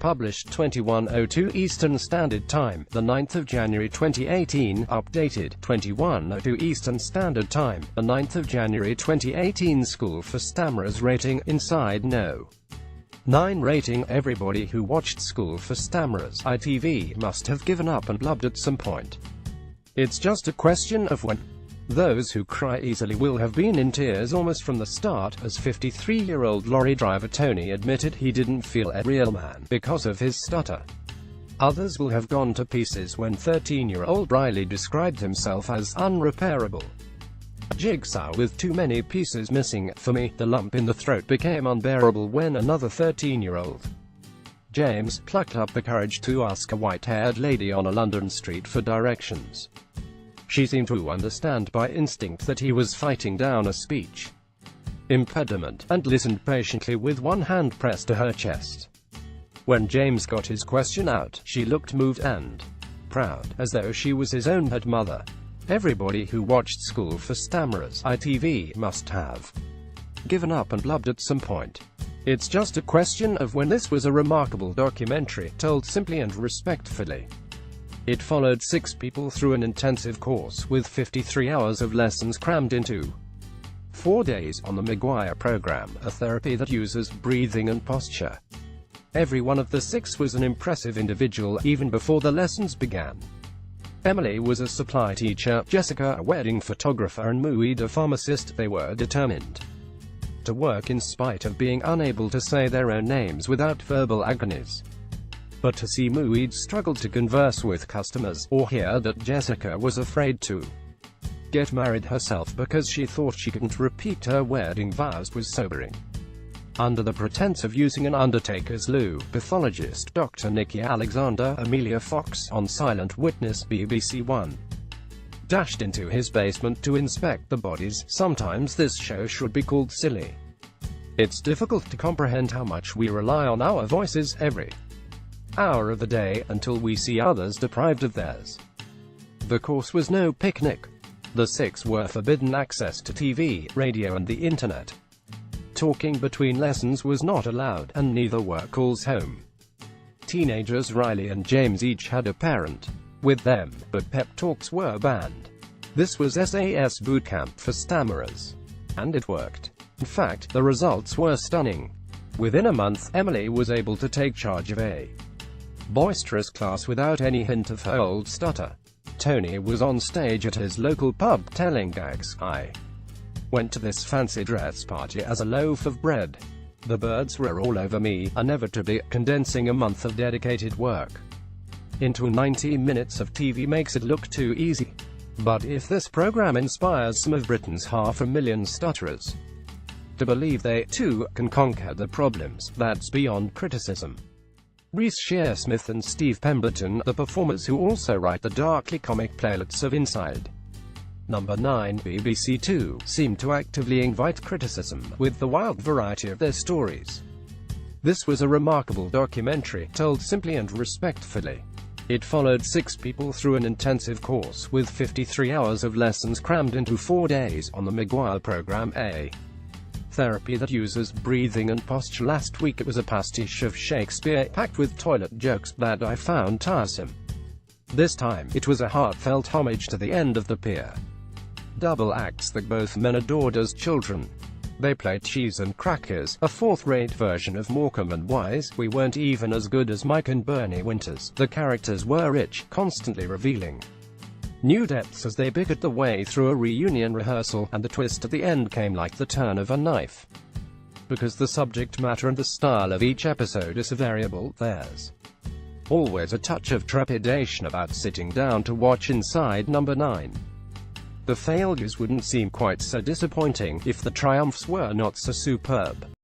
published 21:02 Eastern Standard Time, the 9th of January 2018, updated 21:02 Eastern Standard Time, the 9th of January 2018. School for Stammerers rating, Inside No. 9 rating. Everybody who watched School for Stammerers (ITV) must have given up and blubbed at some point. It's just a question of when. Those who cry easily will have been in tears almost from the start, as 53-year-old lorry driver Tony admitted he didn't feel a real man because of his stutter. Others will have gone to pieces when 13-year-old Riley described himself as unrepairable. A jigsaw with too many pieces missing. For me, the lump in the throat became unbearable when another 13-year-old James plucked up the courage to ask a white-haired lady on a London street for directions. She seemed to understand by instinct that he was fighting down a speech impediment, and listened patiently with one hand pressed to her chest. When James got his question out, she looked moved and proud, as though she was his own head mother. Everybody who watched School for Stammerers (ITV) must have given up and blubbed at some point. It's just a question of when. This was a remarkable documentary, told simply and respectfully. It followed 6 people through an intensive course, with 53 hours of lessons crammed into 4 days, on the Maguire program, a therapy that uses breathing and posture. Every one of the 6 was an impressive individual, even before the lessons began. Emily was a supply teacher, Jessica a wedding photographer, and Muid a pharmacist. They were determined to work in spite of being unable to say their own names without verbal agonies. But to see Muid struggle to converse with customers, or hear that Jessica was afraid to get married herself because she thought she couldn't repeat her wedding vows, was sobering. Under the pretense of using an undertaker's loo, pathologist Dr. Nikki Alexander, Amelia Fox, on Silent Witness BBC One, dashed into his basement to inspect the bodies. Sometimes this show should be called silly. It's difficult to comprehend how much we rely on our voices every hour of the day, until we see others deprived of theirs. The course was no picnic. The 6 were forbidden access to TV, radio and the internet. Talking between lessons was not allowed, and neither were calls home. Teenagers Riley and James each had a parent with them, but pep talks were banned. This was SAS boot camp for stammerers. And it worked. In fact, the results were stunning. Within a month, Emily was able to take charge of a boisterous class without any hint of her old stutter. Tony was on stage at his local pub telling gags. I went to this fancy dress party as a loaf of bread. The birds were all over me, inevitably, condensing a month of dedicated work into 90 minutes of TV makes it look too easy. But if this program inspires some of Britain's 500,000 stutterers to believe they, too, can conquer the problems, that's beyond criticism. Reece Shearsmith and Steve Pemberton, the performers who also write the darkly comic playlets of Inside Number 9, BBC Two, seem to actively invite criticism, with the wild variety of their stories. This was a remarkable documentary, told simply and respectfully. It followed 6 people through an intensive course, with 53 hours of lessons crammed into 4 days, on the Maguire program, a therapy that uses breathing and posture. Last week it was a pastiche of Shakespeare, packed with toilet jokes that I found tiresome. This time, it was a heartfelt homage to the end of the pier. Double acts that both men adored as children. They played Cheese and Crackers, a 4th-rate version of Morecambe and Wise. We weren't even as good as Mike and Bernie Winters. The characters were rich, constantly revealing new depths as they bickered their way through a reunion rehearsal, and the twist at the end came like the turn of a knife. Because the subject matter and the style of each episode is variable, there's always a touch of trepidation about sitting down to watch Inside Number 9. The failures wouldn't seem quite so disappointing if the triumphs were not so superb.